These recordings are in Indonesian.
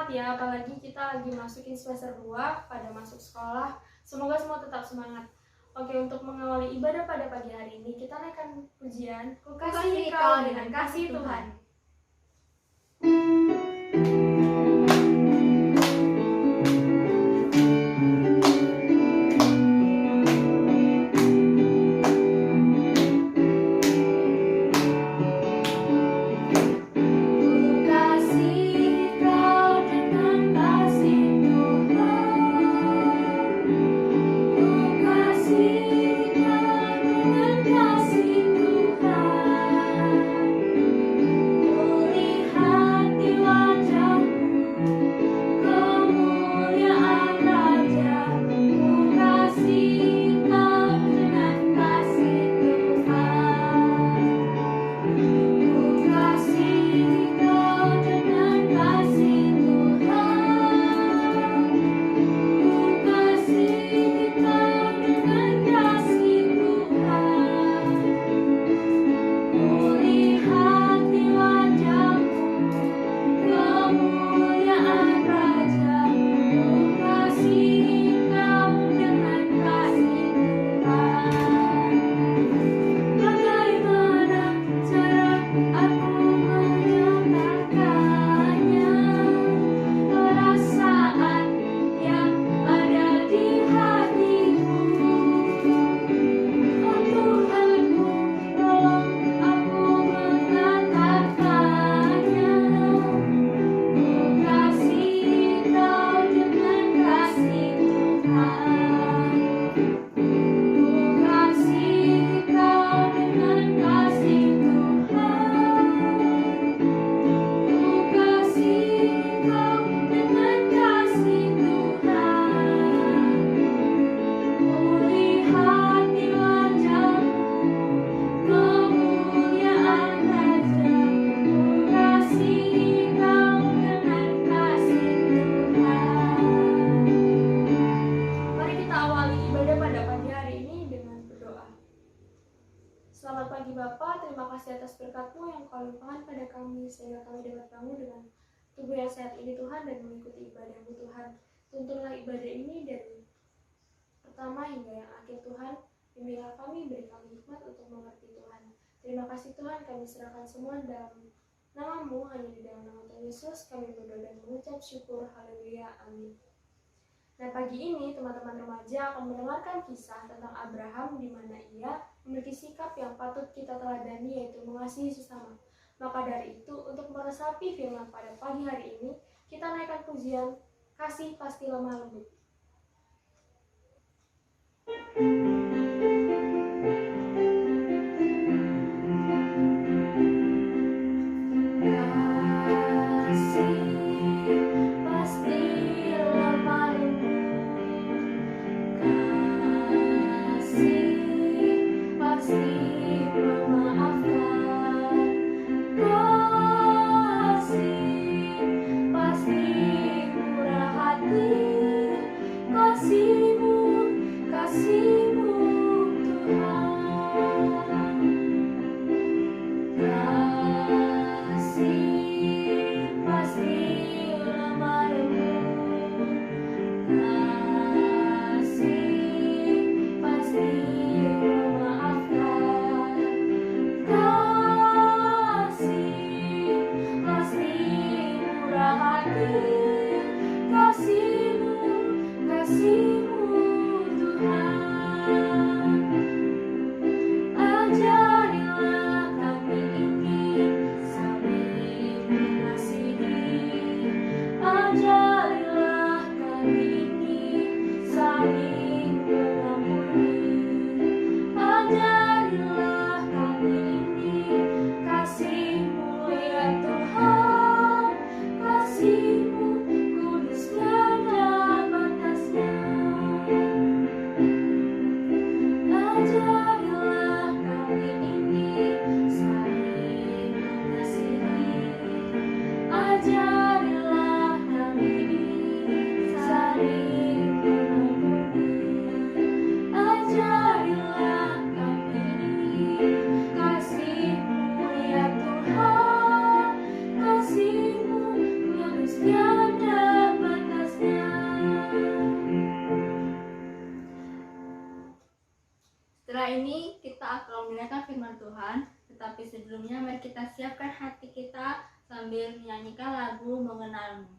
semangat ya, apalagi kita lagi masukin semester 2 pada masuk sekolah. Semoga semua tetap semangat. Oke, untuk mengawali ibadah pada pagi hari ini, kita naikkan pujian Ku kasih Kau dengan kasih Tuhan. Selamat pagi Bapa, terima kasih atas berkat-Mu yang Kau limpahkan pada kami sehingga kami dapat bangun dengan tubuh yang sehat ini Tuhan dan mengikuti ibadah-Mu Tuhan. Tuntunlah ibadah ini dari pertama hingga yang akhir Tuhan. Bimbinglah kami, beri kami hikmat untuk mengerti Tuhan. Terima kasih Tuhan, kami serahkan semua dalam nama-Mu, hanya di dalam nama Tuhan Yesus kami berdoa dan mengucap syukur. Haleluya, amin. Nah, pagi ini teman-teman remaja akan mendengarkan kisah tentang Abraham di mana ia memiliki sikap yang patut kita teladani, yaitu mengasihi sesama. Maka dari itu, untuk meresapi firman pada pagi hari ini, kita naikkan pujian Kasih Pasti Lemah Lembut. Kasih-Mu yang tiada Setelah ini kita akan mendengarkan firman Tuhan, tetapi sebelumnya mari kita siapkan hati kita sambil menyanyikan lagu Mengenalmu.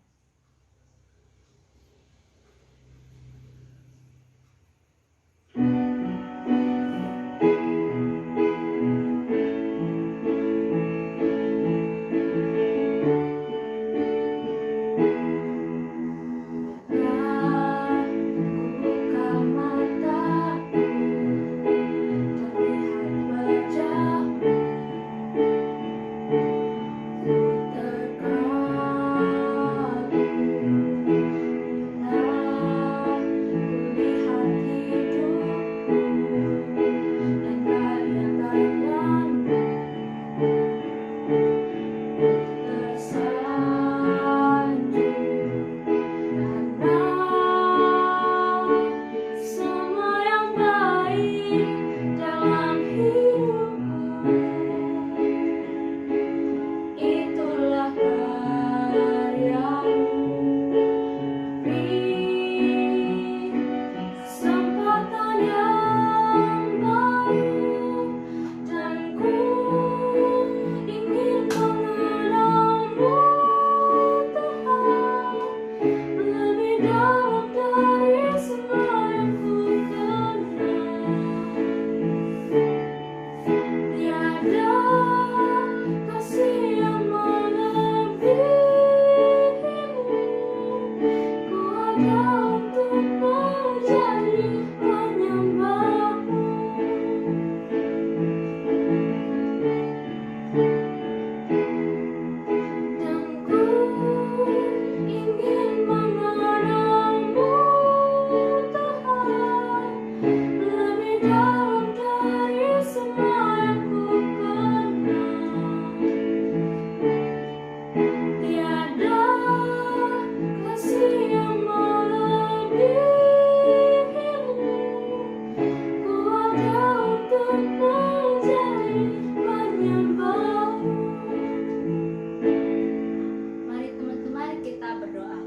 Mari teman-teman kita berdoa.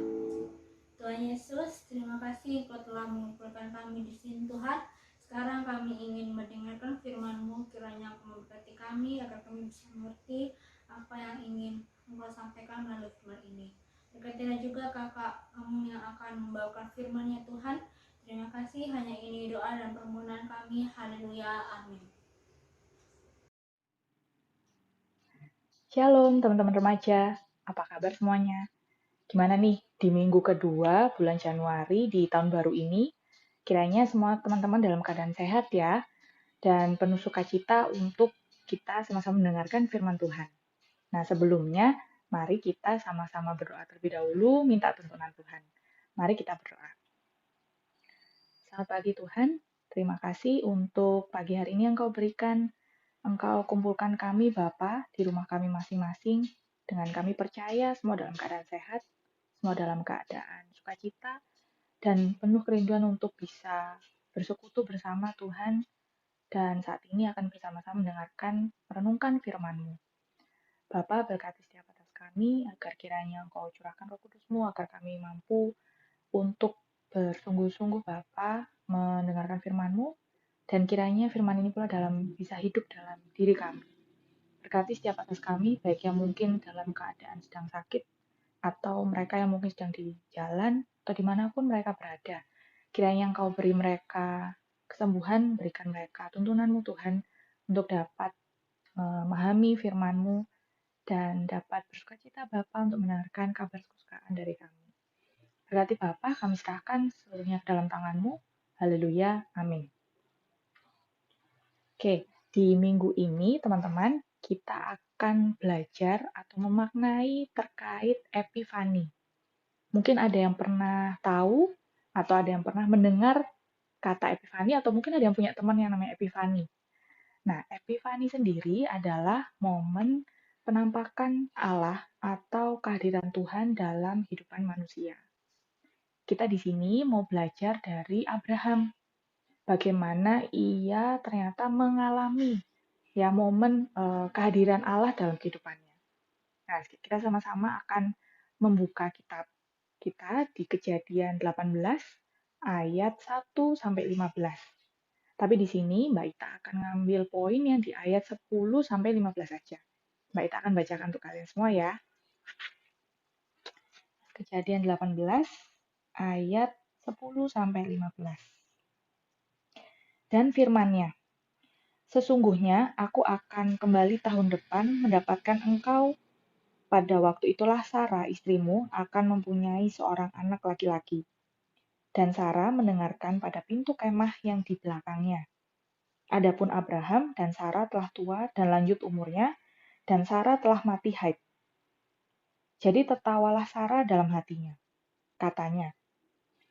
Tuhan Yesus, terima kasih Engkau telah mengumpulkan kami di sini Tuhan. Sekarang kami ingin mendengarkan firman-Mu, kiranya Engkau memberkati kami agar kami bisa mengerti apa yang ingin Engkau sampaikan melalui firman ini. Berkatilah juga kakak kamu yang akan membawakan firman-Nya Tuhan. Terima kasih, hanya ini doa dan permohonan kami. Haleluya, amin. Shalom teman-teman remaja, apa kabar semuanya? Gimana nih di minggu kedua bulan Januari di tahun baru ini? Kiranya semua teman-teman dalam keadaan sehat ya, dan penuh sukacita untuk kita sama-sama mendengarkan firman Tuhan. Nah sebelumnya, mari kita sama-sama berdoa terlebih dahulu, minta tuntunan Tuhan. Mari kita berdoa. Selamat pagi Tuhan, terima kasih untuk pagi hari ini yang Kau berikan. Engkau kumpulkan kami Bapa di rumah kami masing-masing, dengan kami percaya semua dalam keadaan sehat, semua dalam keadaan sukacita, dan penuh kerinduan untuk bisa bersekutu bersama Tuhan, dan saat ini akan bersama-sama mendengarkan, merenungkan firman-Mu. Bapa berkati setiap atas kami, agar kiranya Engkau curahkan Roh Kudus-Mu, agar kami mampu untuk bersungguh-sungguh Bapa mendengarkan firman-Mu, dan kiranya firman ini pula bisa hidup dalam diri kami. Berkati setiap atas kami, baik yang mungkin dalam keadaan sedang sakit, atau mereka yang mungkin sedang di jalan, atau dimanapun mereka berada. Kiranya Engkau beri mereka kesembuhan, berikan mereka tuntunan-Mu Tuhan, untuk dapat memahami firman-Mu, dan dapat bersukacita Bapa untuk mendengarkan kabar kesukaan dari kami. Berkati Bapa, kami serahkan seluruhnya ke dalam tangan-Mu. Haleluya, amin. Oke, di minggu ini teman-teman, kita akan belajar atau memaknai terkait Epifani. Mungkin ada yang pernah tahu atau ada yang pernah mendengar kata Epifani atau mungkin ada yang punya teman yang namanya Epifani. Nah, Epifani sendiri adalah momen penampakan Allah atau kehadiran Tuhan dalam kehidupan manusia. Kita di sini mau belajar dari Abraham, bagaimana ia ternyata mengalami ya momen kehadiran Allah dalam kehidupannya. Nah, kita sama-sama akan membuka kitab kita di Kejadian 18 ayat 1 sampai 15. Tapi di sini Mbak Ita akan ngambil poin yang di ayat 10 sampai 15 saja. Mbak Ita akan bacakan untuk kalian semua ya. Kejadian 18 ayat 10 sampai 15. Dan firman-Nya, sesungguhnya aku akan kembali tahun depan mendapatkan engkau. Pada waktu itulah Sarah istrimu akan mempunyai seorang anak laki-laki. Dan Sarah mendengarkan pada pintu kemah yang di belakangnya. Adapun Abraham dan Sarah telah tua dan lanjut umurnya, dan Sarah telah mati haid. Jadi tertawalah Sarah dalam hatinya. Katanya,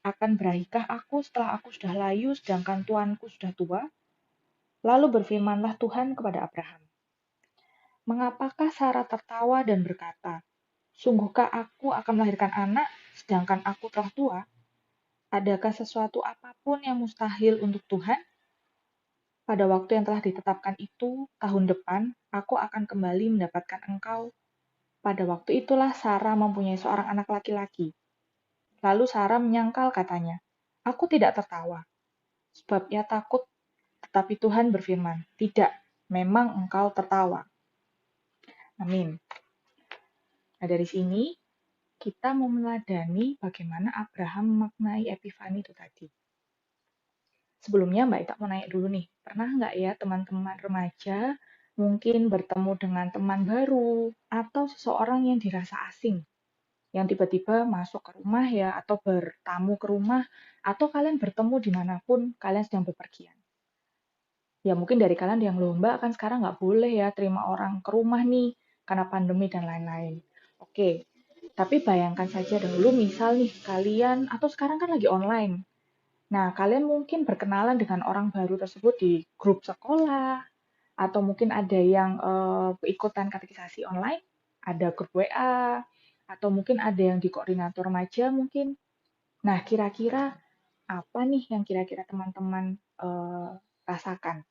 akan berahikah aku setelah aku sudah layu sedangkan tuanku sudah tua? Lalu berfirmanlah Tuhan kepada Abraham, mengapakah Sarah tertawa dan berkata, sungguhkah aku akan melahirkan anak sedangkan aku telah tua? Adakah sesuatu apapun yang mustahil untuk Tuhan? Pada waktu yang telah ditetapkan itu, tahun depan, aku akan kembali mendapatkan engkau. Pada waktu itulah Sarah mempunyai seorang anak laki-laki. Lalu Sarah menyangkal katanya, aku tidak tertawa, sebab ia takut. Tetapi Tuhan berfirman, tidak, memang engkau tertawa. Amin. Nah, dari sini kita mau meneladani bagaimana Abraham memaknai Epifani itu tadi. Sebelumnya Mbak Ita mau nanya dulu nih, pernah nggak ya teman-teman remaja mungkin bertemu dengan teman baru atau seseorang yang dirasa asing, yang tiba-tiba masuk ke rumah ya, atau bertamu ke rumah, atau kalian bertemu dimanapun kalian sedang bepergian. Ya mungkin dari kalian yang lomba kan sekarang nggak boleh ya terima orang ke rumah nih, karena pandemi dan lain-lain. Oke, tapi bayangkan saja dahulu misal nih kalian, atau sekarang kan lagi online. Nah, kalian mungkin berkenalan dengan orang baru tersebut di grup sekolah, atau mungkin ada yang ikutan katekisasi online, ada grup WA, atau mungkin ada yang di koordinator remaja mungkin. Nah, kira-kira apa nih yang kira-kira teman-teman rasakan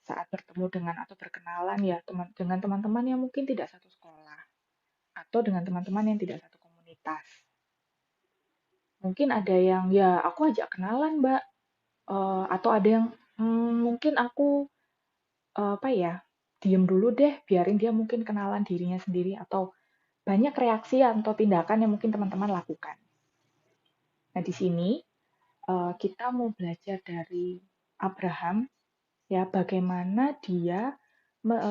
saat bertemu dengan atau berkenalan ya dengan teman-teman yang mungkin tidak satu sekolah, atau dengan teman-teman yang tidak satu komunitas. Mungkin ada yang, ya aku ajak kenalan Mbak, atau ada yang mungkin aku apa ya, diem dulu deh, biarin dia mungkin kenalan dirinya sendiri, atau banyak reaksi atau tindakan yang mungkin teman-teman lakukan. Nah, di sini kita mau belajar dari Abraham, ya bagaimana dia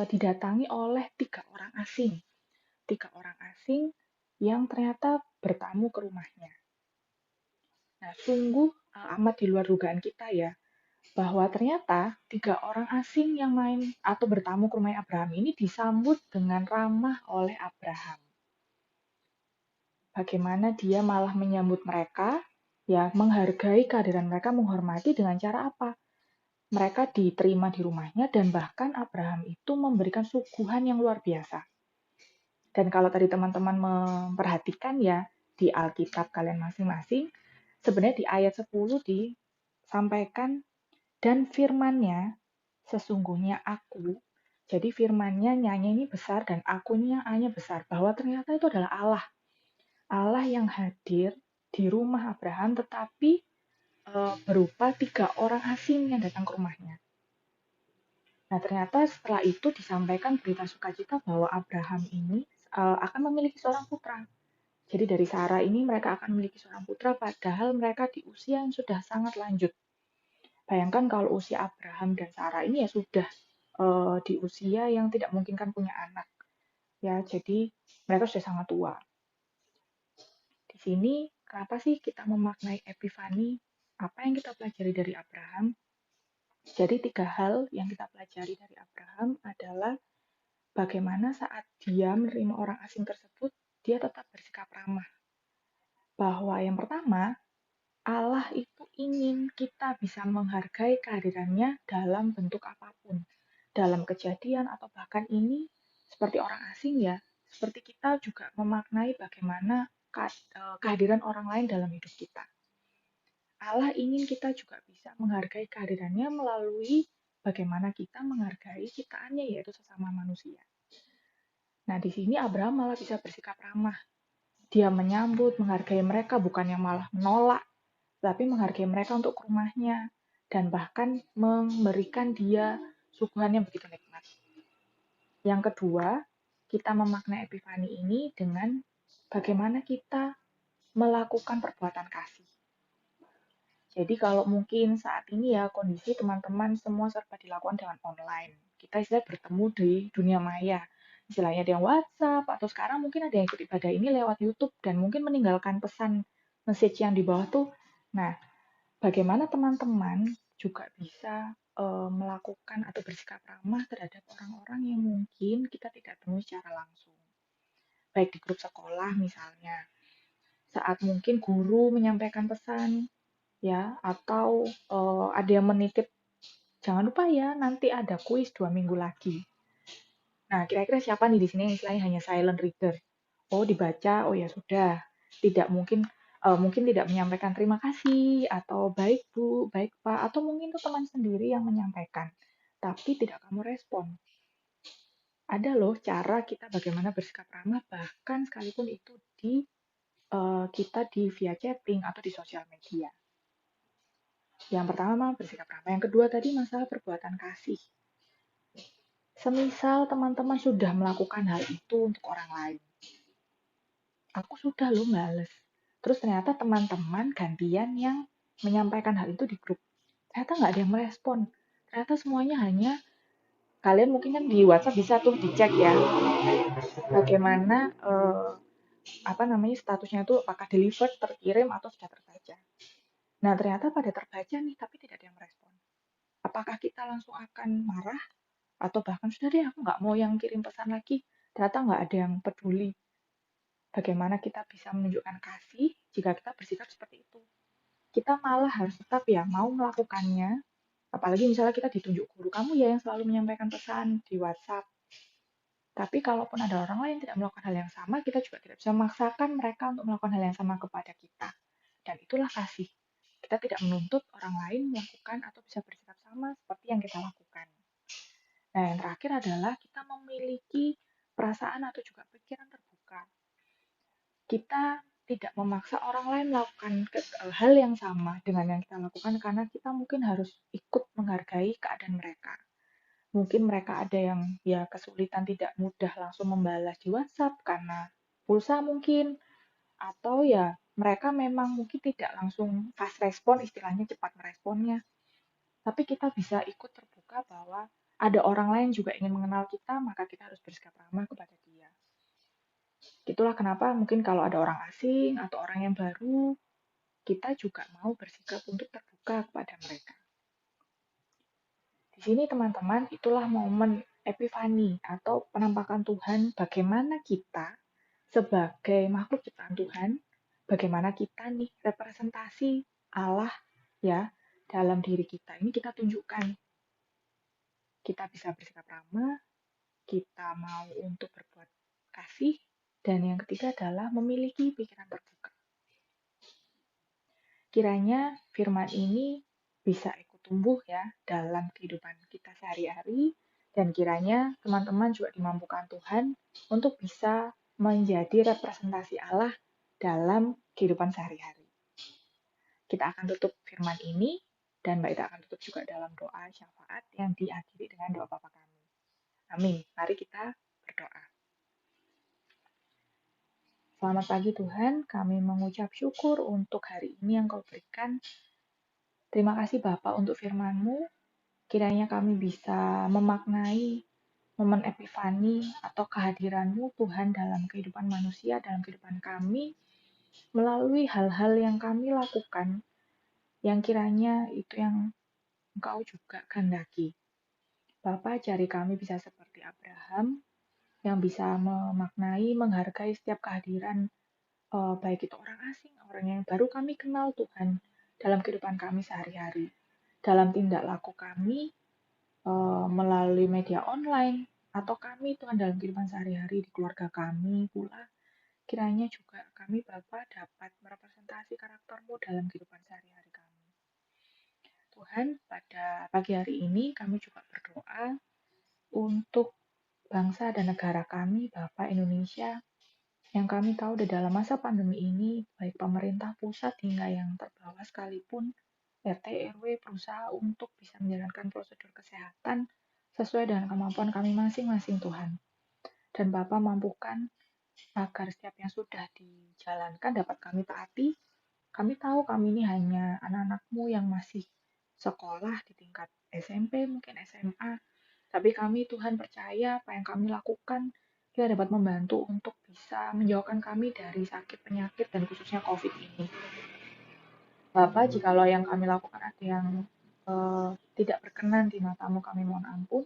didatangi oleh 3 orang asing. 3 orang asing yang ternyata bertamu ke rumahnya. Nah, sungguh amat di luar dugaan kita ya, bahwa ternyata 3 orang asing yang main atau bertamu ke rumah Abraham ini disambut dengan ramah oleh Abraham. Bagaimana dia malah menyambut mereka, ya menghargai kehadiran mereka, menghormati dengan cara apa? Mereka diterima di rumahnya dan bahkan Abraham itu memberikan suguhan yang luar biasa. Dan kalau tadi teman-teman memperhatikan ya di Alkitab kalian masing-masing, sebenarnya di ayat 10 disampaikan, dan firman-Nya, sesungguhnya aku. Jadi firman-Nya, nya-nya ini besar dan akunya A-nya besar. Bahwa ternyata itu adalah Allah. Allah yang hadir di rumah Abraham tetapi berupa 3 orang asing yang datang ke rumahnya. Nah ternyata setelah itu disampaikan berita sukacita bahwa Abraham ini akan memiliki seorang putra. Jadi dari Sarah ini mereka akan memiliki seorang putra padahal mereka di usia yang sudah sangat lanjut. Bayangkan kalau usia Abraham dan Sarah ini ya sudah di usia yang tidak memungkinkan punya anak. Ya, jadi mereka sudah sangat tua. Di sini kenapa sih kita memaknai Epifani? Apa yang kita pelajari dari Abraham? Jadi 3 hal yang kita pelajari dari Abraham adalah bagaimana saat dia menerima orang asing tersebut, dia tetap bersikap ramah. Bahwa yang pertama, Allah itu ingin kita bisa menghargai kehadirannya dalam bentuk apapun. Dalam kejadian atau bahkan ini seperti orang asing ya, seperti kita juga memaknai bagaimana kehadiran orang lain dalam hidup kita. Allah ingin kita juga bisa menghargai kehadirannya melalui bagaimana kita menghargai ciptaannya, yaitu sesama manusia. Nah, di sini Abraham malah bisa bersikap ramah. Dia menyambut, menghargai mereka, bukan yang malah menolak, tapi menghargai mereka untuk ke rumahnya. dan bahkan memberikan dia suguhan yang begitu nikmat. Yang kedua, kita memaknai Epifani ini dengan bagaimana kita melakukan perbuatan kasih. Jadi kalau mungkin saat ini ya kondisi teman-teman semua serba dilakukan dengan online. Kita istilahnya bertemu di dunia maya. Istilahnya ada yang WhatsApp atau sekarang mungkin ada yang ikut ibadah ini lewat YouTube dan mungkin meninggalkan pesan message yang di bawah tuh. Nah, bagaimana teman-teman juga bisa melakukan atau bersikap ramah terhadap orang-orang yang mungkin kita tidak temui secara langsung. Baik di grup sekolah misalnya, saat mungkin guru menyampaikan pesan, ya, atau ada yang menitip, jangan lupa ya, nanti ada kuis 2 minggu lagi. Nah, kira-kira siapa nih di sini yang istilahnya hanya silent reader? Oh, dibaca, oh ya sudah. Tidak mungkin, mungkin tidak menyampaikan terima kasih, atau baik Bu, baik Pak, atau mungkin itu teman sendiri yang menyampaikan, tapi tidak kamu respon. Ada loh cara kita bagaimana bersikap ramah, bahkan sekalipun itu di kita di via chatting atau di sosial media. Yang pertama, bersikap ramah. Yang kedua tadi masalah perbuatan kasih. Semisal teman-teman sudah melakukan hal itu untuk orang lain. Aku sudah loh bales. Terus ternyata teman-teman gantian yang menyampaikan hal itu di grup. Ternyata nggak ada yang merespon. Ternyata semuanya hanya, kalian mungkin kan di WhatsApp bisa tuh dicek ya. Bagaimana, statusnya itu apakah delivered, terkirim, atau sudah terbaca. Nah, ternyata pada terbaca nih, tapi tidak ada yang merespon. Apakah kita langsung akan marah? Atau bahkan sudah deh aku nggak mau yang kirim pesan lagi, ternyata nggak ada yang peduli. Bagaimana kita bisa menunjukkan kasih jika kita bersikap seperti itu? Kita malah harus tetap ya mau melakukannya, apalagi misalnya kita ditunjuk guru, kamu ya yang selalu menyampaikan pesan di WhatsApp. Tapi kalaupun ada orang lain tidak melakukan hal yang sama, kita juga tidak bisa memaksakan mereka untuk melakukan hal yang sama kepada kita. Dan itulah kasih. Kita tidak menuntut orang lain melakukan atau bisa bersikap sama seperti yang kita lakukan. Nah, yang terakhir adalah kita memiliki perasaan atau juga pikiran terbuka. Kita tidak memaksa orang lain melakukan hal yang sama dengan yang kita lakukan karena kita mungkin harus ikut menghargai keadaan mereka. Mungkin mereka ada yang ya kesulitan tidak mudah langsung membalas di WhatsApp karena pulsa mungkin, atau ya mereka memang mungkin tidak langsung fast respon, istilahnya cepat meresponnya. Tapi kita bisa ikut terbuka bahwa ada orang lain juga ingin mengenal kita, maka kita harus bersikap ramah kepada dia. Itulah kenapa mungkin kalau ada orang asing atau orang yang baru, kita juga mau bersikap untuk terbuka kepada mereka. Di sini teman-teman, itulah momen Epifani atau penampakan Tuhan, bagaimana kita sebagai makhluk ciptaan Tuhan, bagaimana kita nih representasi Allah ya dalam diri kita. Ini kita tunjukkan. Kita bisa bersikap ramah, kita mau untuk berbuat kasih, dan yang ketiga adalah memiliki pikiran terbuka. Kiranya firman ini bisa ikut tumbuh ya dalam kehidupan kita sehari-hari, dan kiranya teman-teman juga dimampukan Tuhan untuk bisa menjadi representasi Allah dalam kehidupan sehari-hari. Kita akan tutup firman ini, dan Mbak Ita akan tutup juga dalam doa syafaat yang diakhiri dengan doa Bapa kami. Amin. Mari kita berdoa. Selamat pagi Tuhan, kami mengucap syukur untuk hari ini yang Kau berikan. Terima kasih Bapak untuk firman-Mu. Kiranya kami bisa memaknai momen Epifani atau kehadiran-Mu Tuhan dalam kehidupan manusia, dalam kehidupan kami, melalui hal-hal yang kami lakukan, yang kiranya itu yang Engkau juga kehendaki. Bapak, jari kami bisa seperti Abraham, yang bisa memaknai, menghargai setiap kehadiran, baik itu orang asing, orang yang baru kami kenal Tuhan, dalam kehidupan kami sehari-hari. Dalam tindak laku kami, melalui media online, atau kami Tuhan dalam kehidupan sehari-hari di keluarga kami pula, kiranya juga kami Bapa dapat merepresentasi karakter-Mu dalam kehidupan sehari-hari kami. Tuhan, pada pagi hari ini kami juga berdoa untuk bangsa dan negara kami, Bapak Indonesia, yang kami tahu di dalam masa pandemi ini, baik pemerintah pusat hingga yang terbawah sekalipun, RT, RW berusaha untuk bisa menjalankan prosedur kesehatan sesuai dengan kemampuan kami masing-masing Tuhan. Dan Bapa mampukan agar setiap yang sudah dijalankan dapat kami taati. Kami tahu kami ini hanya anak-anak-Mu yang masih sekolah di tingkat SMP, mungkin SMA, tapi kami Tuhan percaya apa yang kami lakukan kita dapat membantu untuk bisa menjauhkan kami dari sakit penyakit dan khususnya COVID ini. Bapak, jikalau yang kami lakukan ada yang tidak berkenan di mata-Mu, kami mohon ampun.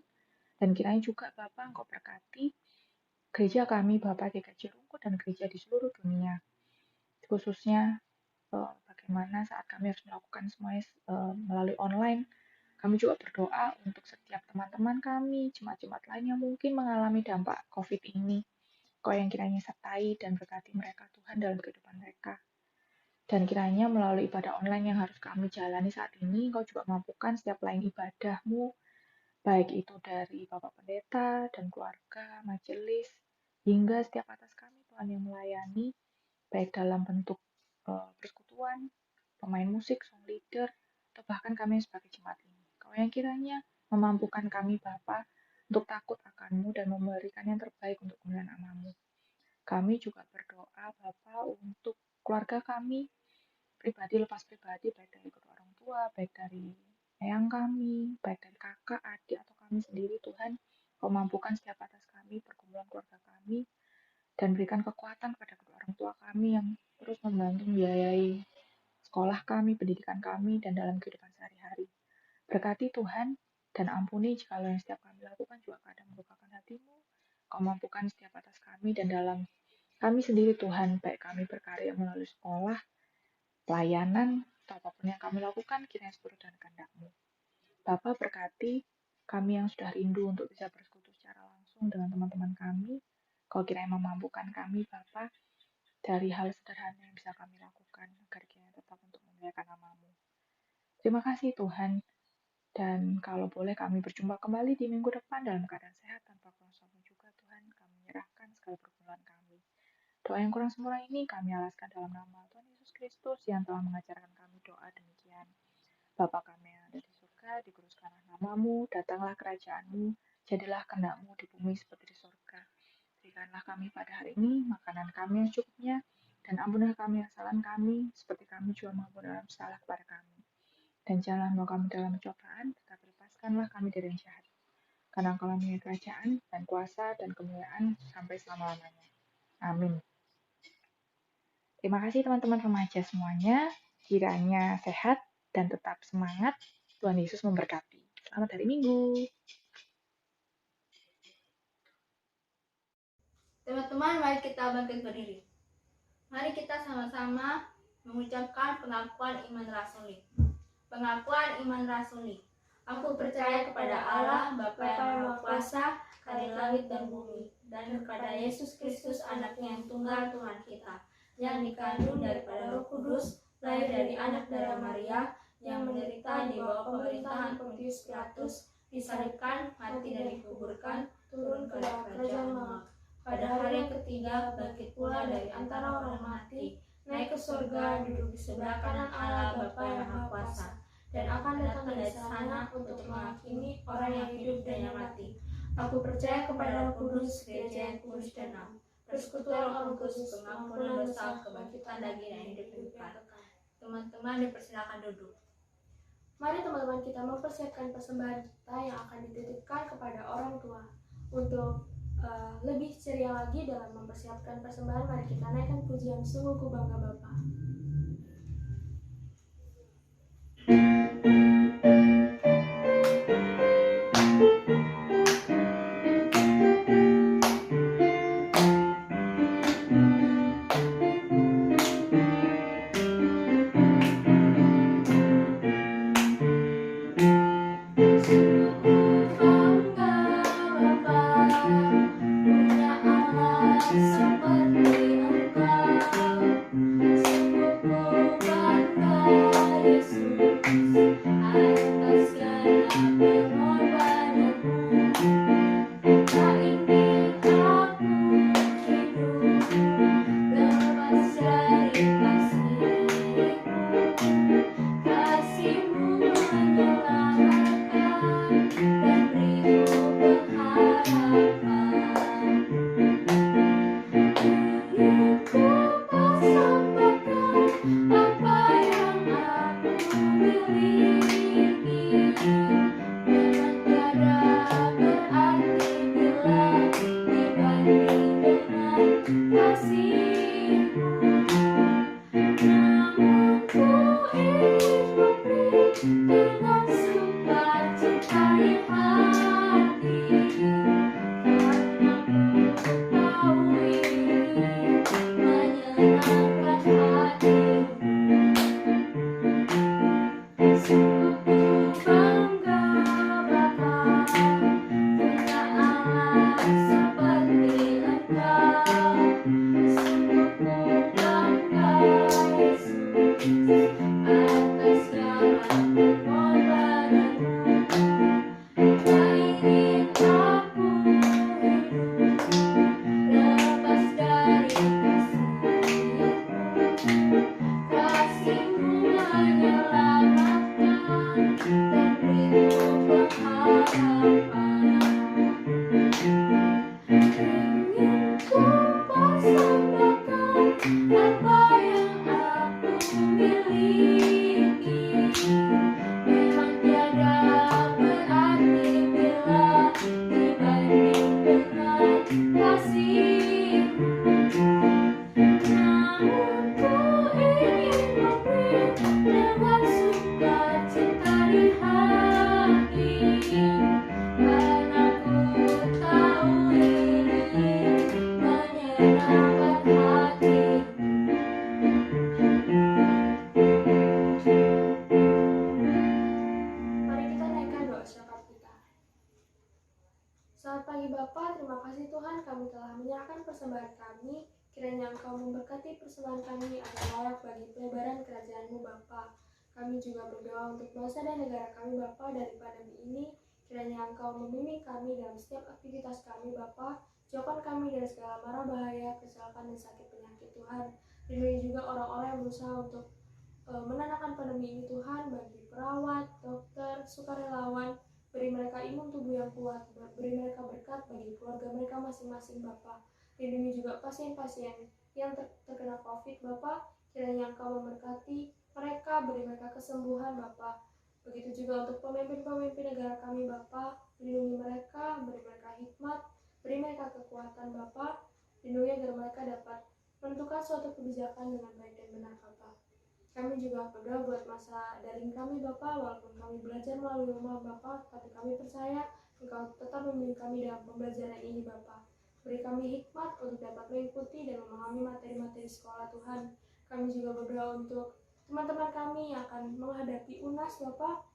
Dan kiranya juga Bapak Engkau berkati gereja kami, Bapak GKJ Rungkut dan gereja di seluruh dunia. Khususnya bagaimana saat kami harus melakukan semuanya melalui online, kami juga berdoa untuk setiap teman-teman kami, jemaat-jemaat lain yang mungkin mengalami dampak COVID ini. Kau yang kiranya sertai dan berkati mereka Tuhan dalam kehidupan mereka. Dan kiranya melalui ibadah online yang harus kami jalani saat ini, Kau juga mampukan setiap lain ibadah-Mu, baik itu dari Bapak Pendeta dan keluarga, majelis, hingga setiap atas kami Tuhan yang melayani, baik dalam bentuk persekutuan, pemain musik, song leader, atau bahkan kami sebagai jemaat ini. Kau yang kiranya memampukan kami Bapa untuk takut akan-Mu dan memberikan yang terbaik untuk kemuliaan nama-Mu. Kami juga berdoa Bapa untuk keluarga kami, pribadi lepas pribadi, baik dari kedua orang tua, baik dari eyang kami, baik dari kakak, adik, atau kami sendiri Tuhan. Kau mampukan setiap atas kami, pergumulan keluarga kami, dan berikan kekuatan kepada kedua orang tua kami yang terus membantu membiayai sekolah kami, pendidikan kami, dan dalam kehidupan sehari-hari. Berkati Tuhan, dan ampuni jika yang setiap kami lakukan juga kadang melupakan hati-Mu. Kau mampukan setiap atas kami dan dalam kami sendiri Tuhan, baik kami berkarya melalui sekolah, pelayanan, atau apapun yang kami lakukan, kiranya seturut dan kehendak-Mu. Bapa berkati kami yang sudah rindu untuk bisa bersekutu secara langsung dengan teman-teman kami. Kau kiranya memampukan kami, Bapa, dari hal sederhana yang bisa kami lakukan, agar kiranya tetap untuk memuliakan nama-Mu. Terima kasih Tuhan, dan kalau boleh kami berjumpa kembali di minggu depan dalam keadaan sehat tanpa kurang suatu juga Tuhan, kami menyerahkan segala pergumulan kami. Doa yang kurang sempurna ini kami alaskan dalam nama Tuhan Yesus Kristus yang telah mengajarkan kami doa demikian. Bapa kami yang ada di surga, dikuduskanlah nama-Mu, datanglah kerajaan-Mu, jadilah kehendak-Mu di bumi seperti di surga. Berikanlah kami pada hari ini makanan kami yang cukupnya, dan ampunilah kami kesalahan kami, seperti kami juga mengampuni orang bersalah kepada kami. Dan janganlah membawa kami dalam pencobaan, tetapi lepaskanlah kami dari yang jahat. Karena Engkau mempunyai kerajaan dan kuasa dan kemuliaan sampai selama-lamanya. Amin. Terima kasih teman-teman remaja semuanya. Kiranya sehat dan tetap semangat. Tuhan Yesus memberkati. Selamat hari Minggu. Teman-teman, mari kita bangkit berdiri. Mari kita sama-sama mengucapkan pengakuan iman rasuli. Pengakuan iman rasuli. Aku percaya kepada Allah, Bapa yang Maha Kuasa, Kadir langit dan bumi, dan kepada Yesus Kristus, Anaknya yang tunggal Tuhan kita, yang dikandung daripada Roh Kudus, lahir dari anak darah Maria, yang menderita di bawah pemerintahan Pontius Pilatus, disalibkan, mati dan dikuburkan, turun ke dalam kerajaan maut. Pada hari yang ketiga, bangkit pula dari antara orang mati, naik ke surga, duduk di sebelah kanan Allah Bapa yang Maha Kuasa, dan akan datang dari sana untuk menghakimi orang yang hidup dan yang mati. Aku percaya kepada Roh Kudus, gereja yang kudus dan am, persekutuan Roh Kudus, pengampunan dosa, kebangkitan daging dan hidup kekal. Teman-teman dipersilakan duduk. Mari teman-teman kita mempersiapkan persembahan kita yang akan dititipkan kepada orang tua. Untuk lebih ceria lagi dalam mempersiapkan persembahan, mari kita naikkan pujian Sungguh Ku Bangga Bapa. Kasih Ingin ku persembahkan apa yang aku miliki. Memang tiada berarti bila dibanding dengan kasih. Namun ku ingin memberi dengan sukacita di hati, karena ku tahu ini menyenangkan hati. Mari kita naikkan doa syafaat kita. Selamat pagi Bapa, terima kasih Tuhan kami telah menyerahkan persembahan kami. Kiranya Engkau memberkati persembahan kami agar layak bagi pelebaran kerajaan-Mu Bapa. Kami juga berdoa untuk bangsa dan negara kami Bapa dari pandemi ini. Kiranya Engkau membimbing kami dalam setiap aktivitas kami Bapa. Jauhkan kami dari segala mara bahaya, kecelakaan dan sakit penyakit Tuhan. Lindungi juga orang-orang yang berusaha untuk menenangkan pandemi ini Tuhan, bagi perawat, dokter, sukarelawan. Beri mereka imun tubuh yang kuat, beri mereka berkat bagi keluarga mereka masing-masing Bapa. Lindungi juga pasien-pasien yang terkena COVID Bapa. Kiranya Engkau memberkati mereka, beri mereka kesembuhan Bapa. Begitu juga untuk pemimpin-pemimpin negara kami Bapa. Lindungi mereka, beri mereka hikmat, beri mereka kekuatan Bapa. Lindungi agar mereka dapat menentukan suatu kebijakan dengan baik dan benar Bapa. Kami juga berdoa buat masa daring kami Bapa, walaupun kami belajar melalui rumah Bapa, tapi kami percaya Engkau tetap membimbing kami dalam pembelajaran ini Bapa. Beri kami hikmat untuk dapat mengikuti dan memahami materi-materi sekolah Tuhan. Kami juga berdoa untuk teman-teman kami yang akan menghadapi UNAS Bapa.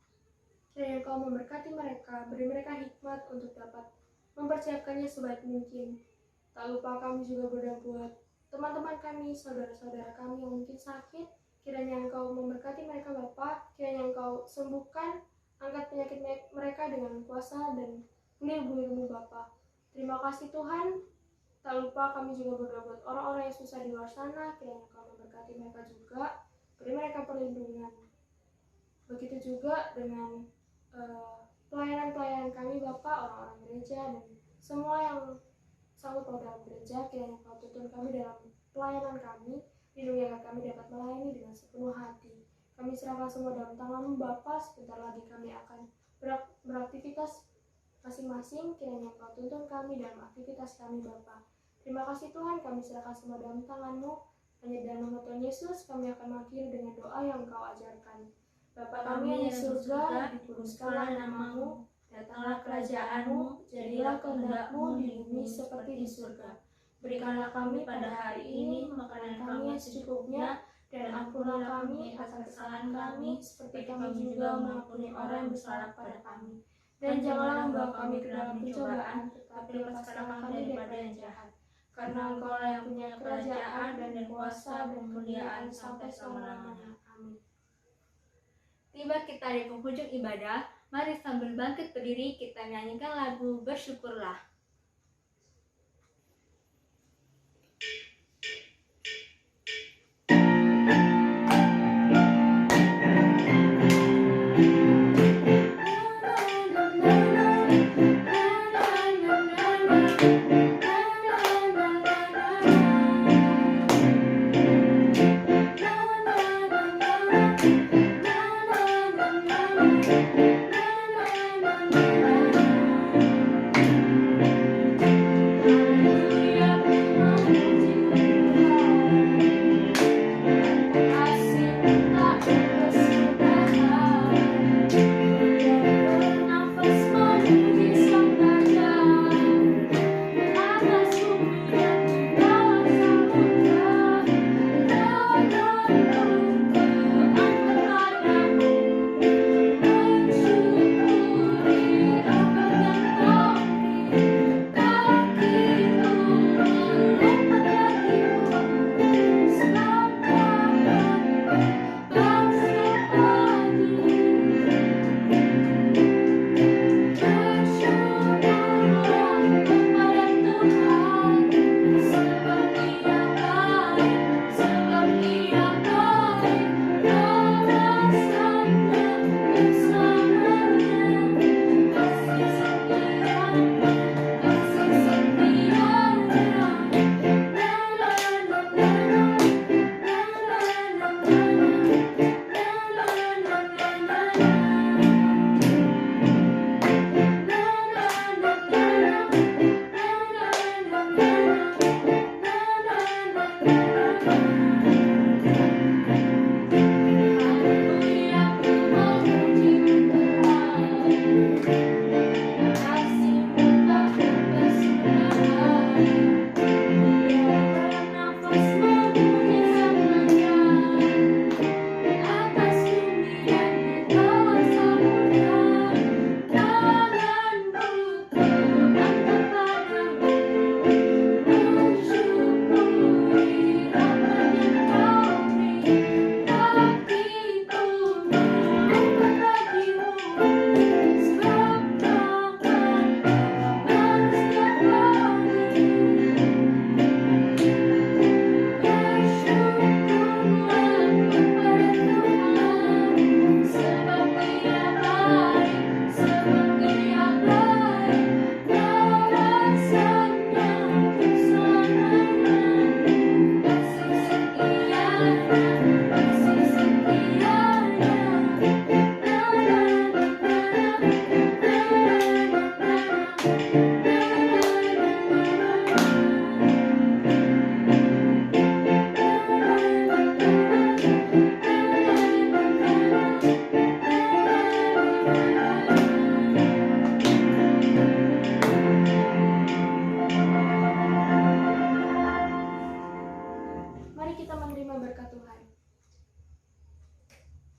Kiranya Engkau memberkati mereka, beri mereka hikmat untuk dapat mempersiapkannya sebaik mungkin. Tak lupa kami juga berdoa buat teman-teman kami, saudara-saudara kami yang mungkin sakit. Kiranya Engkau memberkati mereka Bapa. Kiranya Engkau sembuhkan, angkat penyakit mereka dengan kuasa dan ilmu Bapa. Terima kasih Tuhan. Tak lupa kami juga berdoa buat orang-orang yang susah di luar sana. Kiranya Engkau memberkati mereka juga, beri mereka perlindungan. Begitu juga dengan pelayanan-pelayanan kami Bapak, orang-orang gereja dan semua yang sanggup paut dalam gereja. Kiranya Engkau tuntun kami dalam pelayanan kami. Lindungi agar kami dapat melayani dengan sepenuh hati. Kami serahkan semua dalam tangan-Mu Bapa. Sebentar lagi kami akan beraktivitas masing-masing. Kiranya Engkau tuntun kami dalam aktivitas kami Bapa. Terima kasih Tuhan, kami serahkan semua dalam tangan-Mu. Hanya dalam nama Tuhan Yesus kami akan mengakhiri dengan doa yang Engkau ajarkan. Bapa kami yang di surga, dikuduskanlah nama-Mu, datanglah kerajaan-Mu, jadilah kehendak-Mu di bumi seperti di surga. Berikanlah kami pada hari ini makanan kami yang secukupnya, dan ampunilah kami atas kesalahan kami, seperti kami juga mengampuni orang yang bersalah pada kami. Dan janganlah membawa kami ke dalam pencobaan, tetapi lepaskanlah kami daripada yang jahat. Karena Engkau yang punya kerajaan dan kuasa dan kemuliaan sampai selama-lamanya. Amin. Tiba kita di penghujung ibadah, mari sambil bangkit berdiri kita nyanyikan lagu Bersyukurlah.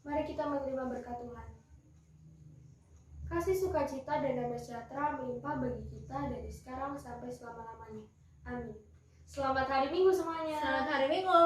Mari kita menerima berkat Tuhan. Kasih sukacita dan damai sejahtera melimpah bagi kita dari sekarang sampai selama-lamanya. Amin. Selamat hari Minggu semuanya. Selamat hari Minggu.